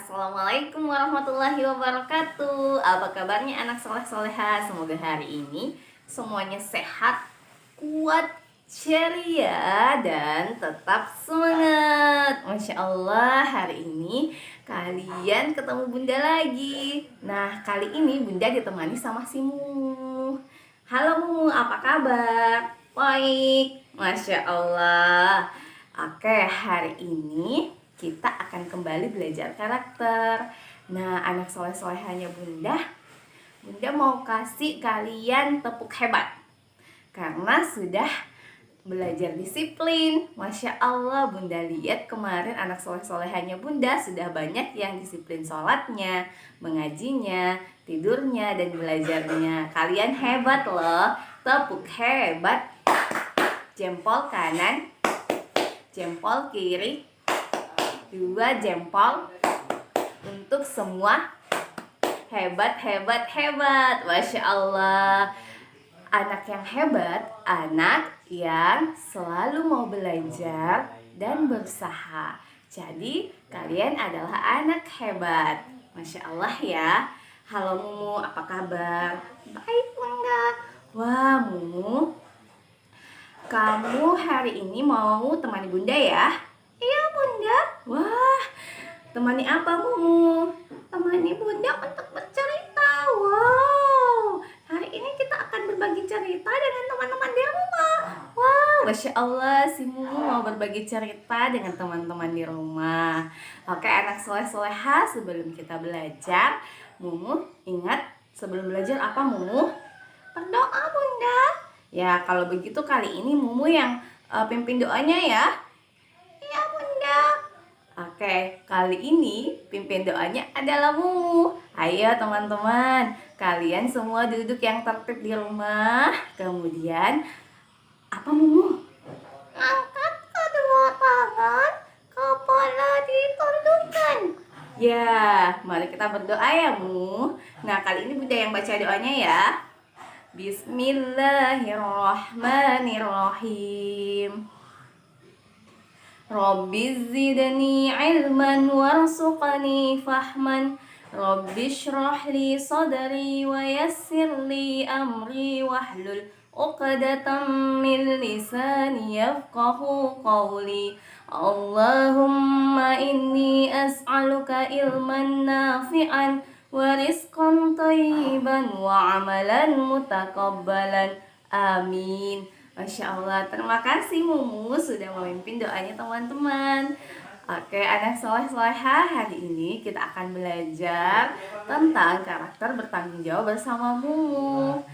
Assalamualaikum warahmatullahi wabarakatuh. Apa kabarnya anak soleh-soleha? Semoga hari ini semuanya sehat, kuat, ceria, dan tetap semangat. Masya Allah, hari ini kalian ketemu Bunda lagi. Nah, kali ini Bunda ditemani sama si Mumu. Halo Mumu, apa kabar? Baik, Masya Allah. Oke, hari ini kita akan kembali belajar karakter. Nah, anak soleh-solehanya Bunda mau kasih kalian tepuk hebat karena sudah belajar disiplin. Masya Allah, Bunda lihat kemarin anak soleh-solehanya Bunda sudah banyak yang disiplin sholatnya, mengajinya, tidurnya, dan belajarnya. Kalian hebat loh, tepuk hebat. Jempol kanan, jempol kiri, 2 jempol untuk semua. Hebat, hebat, hebat. Masya Allah. Anak yang hebat, anak yang selalu mau belajar dan berusaha. Jadi kalian adalah anak hebat. Masya Allah ya. Halo Mumu, apa kabar? Baik Bunda. Wah Mumu, kamu hari ini mau temani Bunda ya? Iya Bunda. Wah, temani apa Mumu? Temani Bunda untuk bercerita. Wow, hari ini kita akan berbagi cerita dengan teman-teman di rumah. Wow, Masya Allah, si Mumu mau berbagi cerita dengan teman-teman di rumah. Oke anak soleh-soleha, sebelum kita belajar, Mumu ingat sebelum belajar apa Mumu? Berdoa Bunda. Ya kalau begitu kali ini Mumu yang pimpin doanya ya. Iya Bunda. Oke, kali ini pimpin doanya adalah Mumu. Ayo teman-teman, kalian semua duduk yang tertib di rumah. Kemudian, apa Mumu? Angkat kedua tangan, kepala ditundukkan. Ya, mari kita berdoa ya Mumu. Nah, kali ini Bunda yang baca doanya ya. Bismillahirrahmanirrahim. Rabbi zidni ilman warzuqni fahman. Rabbi shrah li sadri wa yassir li amri wahlul 'uqdatam min lisani yafqahu qawli. Allahumma inni as'aluka ilman nafi'an wa rizqan thayyiban wa amalan mutakabbalan. Amin. Masya Allah, terima kasih Mumu sudah memimpin doanya teman-teman. Oke, anak soleh-soleha, hari ini kita akan belajar tentang karakter bertanggung jawab bersama Mumu.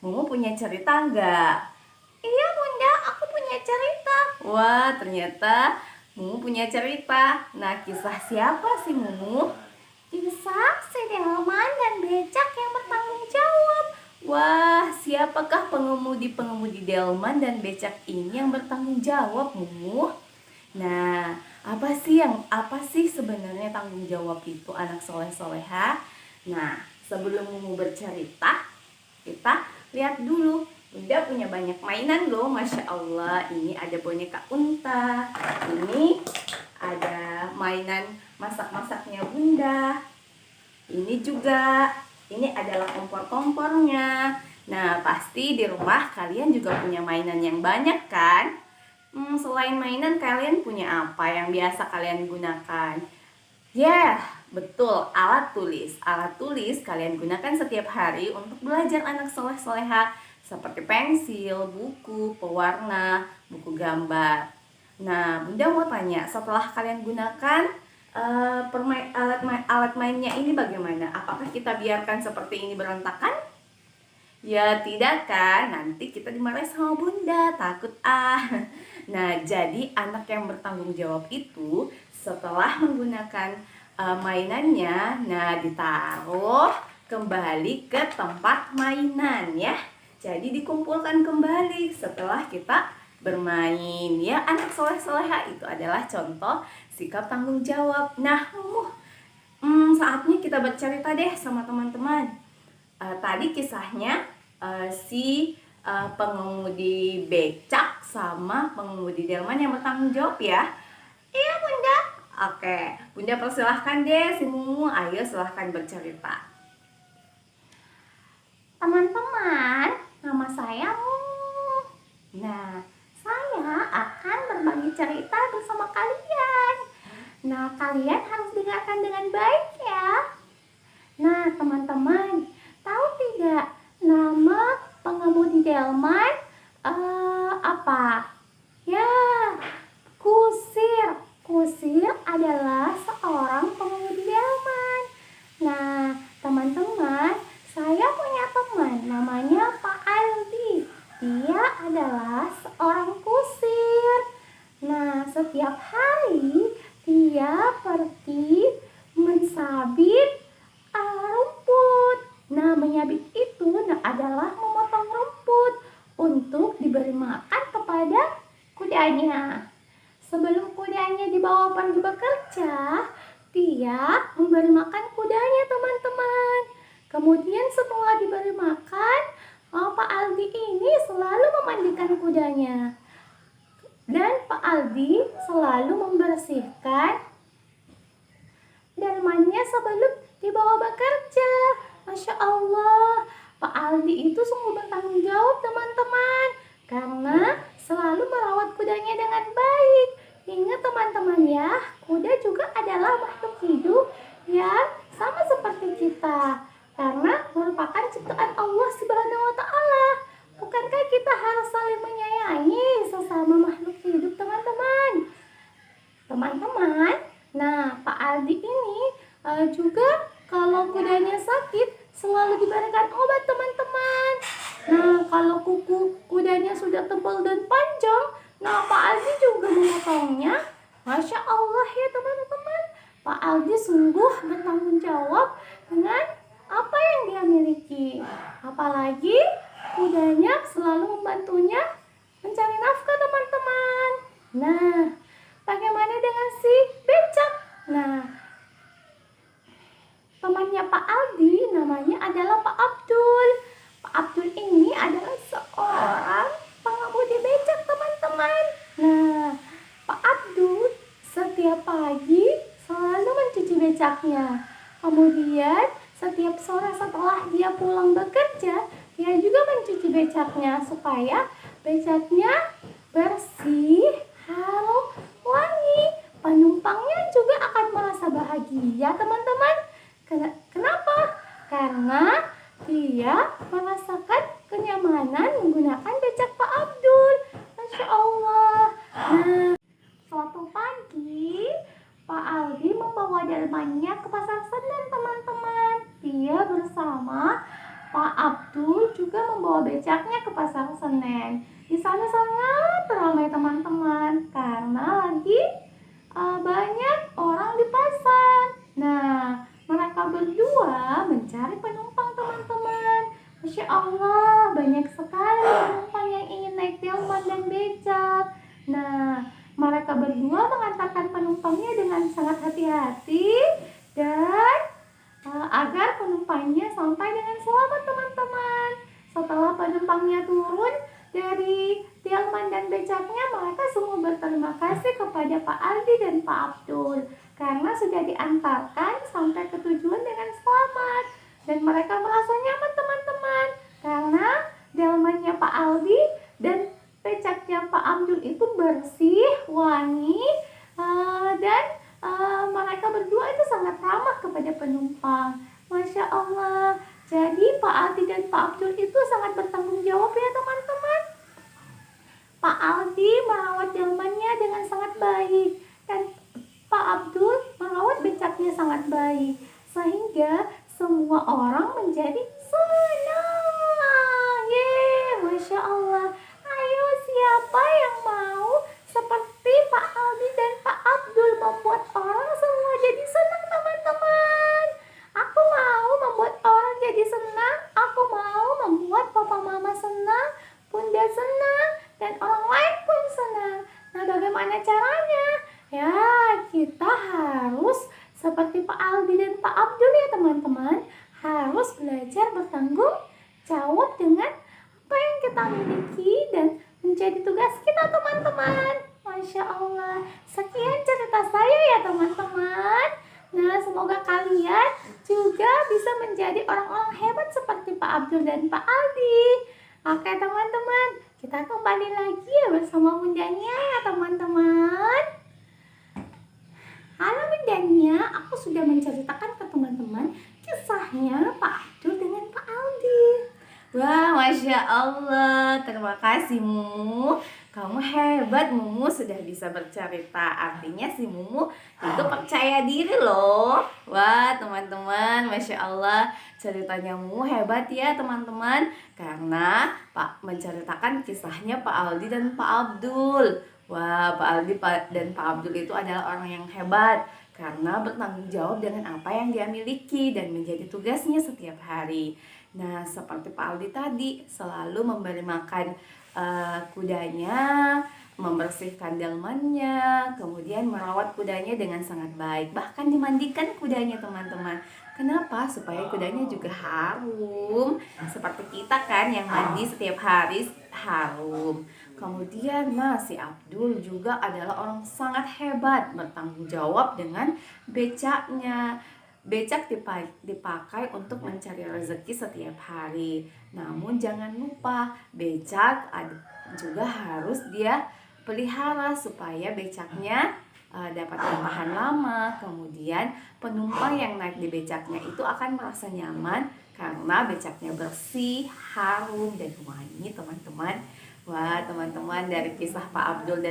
Mumu punya cerita nggak? Iya Bunda, aku punya cerita. Wah, ternyata Mumu punya cerita. Nah, kisah siapa sih Mumu? Kisah si delman dan becak yang bertanggung jawab. Wah, siapakah pengemudi-pengemudi delman dan becak ini yang bertanggung jawab, Mumu? Nah, apa sih sebenarnya tanggung jawab itu anak soleh-soleha? Nah, sebelum Mumu bercerita, kita lihat dulu. Bunda punya banyak mainan loh, Masya Allah. Ini ada boneka unta. Ini ada mainan masak-masaknya Bunda. Ini juga, ini adalah kompor-kompornya. Nah, pasti di rumah kalian juga punya mainan yang banyak kan? Selain mainan, kalian punya apa yang biasa kalian gunakan? Ya, betul, alat tulis. Alat tulis kalian gunakan setiap hari untuk belajar anak soleh-soleha, seperti pensil, buku, pewarna, buku gambar. Nah, Bunda mau tanya, setelah kalian gunakan alat mainnya ini bagaimana? Apakah kita biarkan seperti ini berantakan? Ya tidak kan, nanti kita dimarahi sama Bunda, takut Nah, jadi anak yang bertanggung jawab itu setelah menggunakan mainannya, nah ditaruh kembali ke tempat mainan ya. Jadi dikumpulkan kembali setelah kita bermain ya. Anak soleh-soleha itu adalah contoh sikap tanggung jawab. Nah, saatnya kita bercerita deh sama teman-teman. Tadi kisahnya si pengemudi becak sama pengemudi delman yang bertanggung jawab ya. Iya Bunda. Oke, Bunda persilahkan deh si Mumu, ayo silahkan bercerita. Teman-teman, nama saya Mumu. Nah, saya akan berbagi cerita bersama kalian. Nah, kalian harus dengarkan dengan baik ya. Nah, teman-teman, tahu tidak nama pengemudi delman apa? Ya, kusir. Kusir adalah seorang pengemudi delman. Nah, teman-teman, saya punya teman namanya Pak Aldi. Dia adalah seorang kusir. Nah, setiap hari dia pergi mensabit rumput. Nah, menyabit itu adalah memotong rumput untuk diberi makan kepada kudanya. Sebelum kudanya dibawa pergi bekerja, dia memberi makan kudanya, teman-teman. Kemudian setelah diberi makan, Pak Aldi ini selalu memandikan kudanya. Dan Pak Aldi selalu membersihkan delmannya sebelum dibawa bekerja. Masya Allah, Pak Aldi itu sungguh bertanggung jawab, teman-teman, karena selalu merawat kudanya dengan baik. Ingat teman-teman ya, kuda juga adalah makhluk hidup yang sama seperti kita, karena merupakan ciptaan Allah Subhanahu wa Ta'ala. Bukankah kita harus saling menyayangi sesama makhluk hidup, teman-teman? Teman-teman, nah Pak Aldi ini juga kalau kudanya sakit selalu diberikan obat, teman-teman. Nah, kalau kuku kudanya sudah tebal dan panjang, nah Pak Aldi juga memotongnya. Masya Allah ya teman-teman, Pak Aldi sungguh bertanggung jawab dengan apa yang dia miliki. Apalagi kudanya selalu membantunya mencari nafkah, teman-teman. Nah, bagaimana dengan si becak? Nah, temannya Pak Aldi namanya adalah Pak Abdul. Pak Abdul ini adalah seorang pengemudi becak, teman-teman. Nah, Pak Abdul setiap pagi selalu mencuci becaknya. Kemudian setiap sore setelah dia pulang bekerja, dia juga mencuci becaknya supaya becaknya bersih, harum, wangi. Penumpangnya juga akan merasa bahagia, teman-teman. Kenapa? Karena dia merasakan kenyamanan menggunakan becak Pak Abdul. Masya Allah. Nah, suatu pagi Pak Aldi membawa delmannya ke pasar Senen, teman-teman. Dia bersama Pak Abdul juga membawa becaknya ke pasar Senen. Di sana sangat ramai, teman-teman, karena lagi banyak orang di pasar. Nah, mereka berdua mencari penumpang, teman-teman. Masya Allah, banyak sekali penumpang yang ingin naik delman dan becak. Nah, mereka berdua mengantarkan penumpangnya dengan sangat hati-hati dan agar penumpangnya sampai dengan selamat, teman-teman. Setelah penumpangnya turun dari delman dan becaknya, mereka semua berterima kasih kepada Pak Aldi dan Pak Abdul karena sudah diantarkan sampai ke tujuan dengan selamat. Dan mereka merasa nyaman, teman-teman, karena delmannya Pak Aldi dan becaknya Pak Abdul itu bersih, wangi, dan mereka berdua itu sangat ramah kepada penumpang. Masya Allah. Jadi Pak Aldi dan Pak Abdul itu sangat bertanggung jawab ya, teman-teman. Pak Aldi merawat delmannya dengan sangat baik dan Pak Abdul merawat becaknya sangat baik, sehingga semua orang menjadi senang. Masya Allah. Ayo, siapa yang mau seperti Pak Aldi dan Pak Abdul membuat orang semua jadi senang, teman-teman? Aku mau membuat orang jadi senang. Aku mau membuat papa mama senang, bunda senang, dan orang lain pun senang. Nah, bagaimana caranya? Ya, kita harus seperti Pak Aldi dan Pak Abdul ya, teman-teman. Harus belajar bertanggung jawab dengan apa yang kita miliki dan menjadi tugas kita, teman-teman. Masya Allah. Sekian cerita saya ya teman-teman. Nah, semoga kalian juga bisa menjadi orang-orang hebat seperti Pak Abdul dan Pak Aldi. Oke teman-teman, kita kembali lagi ya bersama Bundanya ya teman-teman. Halo Bundanya, aku sudah menceritakan ke teman-teman kisahnya Pak Abdul dengan Pak Aldi. Wah, Masya Allah, terima kasih Mumu. Kamu hebat Mumu, sudah bisa bercerita. Artinya si Mumu itu percaya diri loh. Wah teman-teman, Masya Allah, ceritanya Mumu hebat ya teman-teman. Karena Pak menceritakan kisahnya Pak Aldi dan Pak Abdul. Wah, Pak Aldi dan Pak Abdul itu adalah orang yang hebat karena bertanggung jawab dengan apa yang dia miliki dan menjadi tugasnya setiap hari. Nah, seperti Pak Aldi tadi, selalu memberi makan kudanya, membersihkan delmannya, kemudian merawat kudanya dengan sangat baik. Bahkan dimandikan kudanya, teman-teman. Kenapa? Supaya kudanya juga harum. Seperti kita kan yang mandi setiap hari harum. Kemudian, si Abdul juga adalah orang sangat hebat, bertanggung jawab dengan becaknya. Becak dipakai untuk mencari rezeki setiap hari. Namun jangan lupa, becak juga harus dia pelihara supaya becaknya dapat bertahan lama. Kemudian penumpang yang naik di becaknya itu akan merasa nyaman karena becaknya bersih, harum, dan wangi, teman-teman. Wah teman-teman, dari kisah Pak Abdul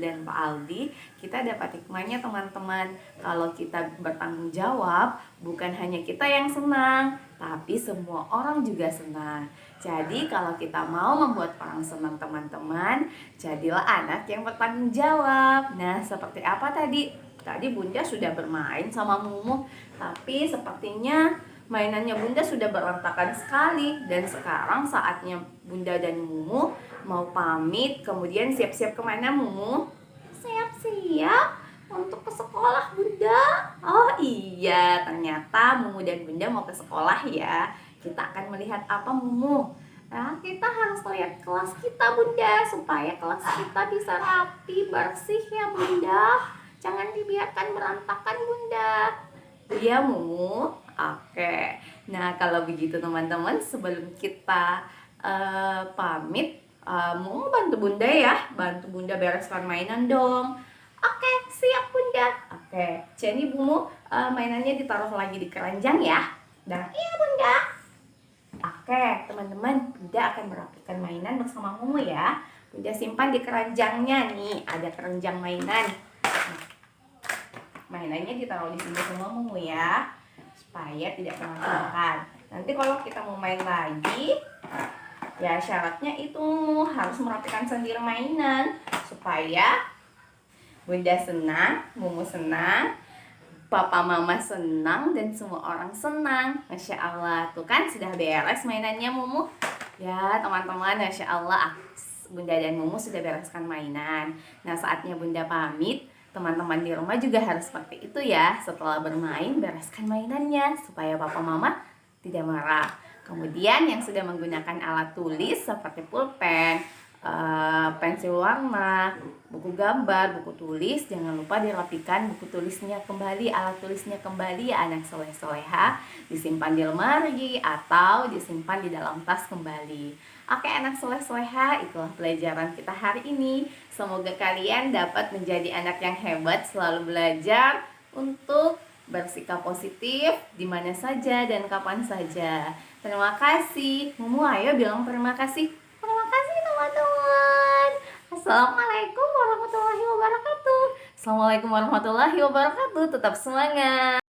dan Pak Aldi, kita dapat hikmahnya teman-teman. Kalau kita bertanggung jawab, bukan hanya kita yang senang, tapi semua orang juga senang. Jadi kalau kita mau membuat orang senang teman-teman, jadilah anak yang bertanggung jawab. Nah, seperti apa tadi? Tadi Bunda sudah bermain sama Mumu, tapi sepertinya mainannya Bunda sudah berantakan sekali. Dan sekarang saatnya Bunda dan Mumu mau pamit. Kemudian siap-siap kemana Mumu? Siap-siap untuk ke sekolah Bunda. Oh iya, ternyata Mumu dan Bunda mau ke sekolah ya. Kita akan melihat apa Mumu? Nah, kita harus lihat kelas kita Bunda, supaya kelas kita bisa rapi, bersih ya Bunda. Jangan dibiarkan berantakan Bunda. Iya Mumu. Oke. Nah kalau begitu teman-teman, sebelum kita pamit, Mumu bantu Bunda ya. Bantu Bunda bereskan mainan dong. Oke, siap Bunda. Oke, jadi Mumu mainannya ditaruh lagi di keranjang ya. Iya Bunda. Oke teman-teman, Bunda akan merapikan mainan bersama Mumu ya. Bunda simpan di keranjangnya nih. Ada keranjang mainan. Mainannya ditaruh di sini semua Mumu ya, supaya tidak berantakan. Nanti kalau kita mau main lagi, ya syaratnya itu harus merapikan sendiri mainan supaya Bunda senang, Mumu senang, Papa Mama senang, dan semua orang senang. Masya Allah, tuh kan sudah beres mainannya Mumu. Ya teman-teman, Masya Allah, Bunda dan Mumu sudah bereskan mainan. Nah saatnya Bunda pamit. Teman-teman di rumah juga harus seperti itu ya. Setelah bermain, bereskan mainannya supaya papa mama tidak marah. Kemudian yang sudah menggunakan alat tulis seperti pulpen, pensil warna, buku gambar, buku tulis, jangan lupa dirapikan buku tulisnya kembali, alat tulisnya kembali ya anak soleh-soleha. Disimpan di lemari atau disimpan di dalam tas kembali. Oke anak soleh-soleha, itulah pelajaran kita hari ini. Semoga kalian dapat menjadi anak yang hebat, selalu belajar untuk bersikap positif di mana saja dan kapan saja. Terima kasih. Mumu ayo bilang terima kasih. Terima kasih teman-teman. Assalamualaikum warahmatullahi wabarakatuh. Assalamualaikum warahmatullahi wabarakatuh. Tetap semangat.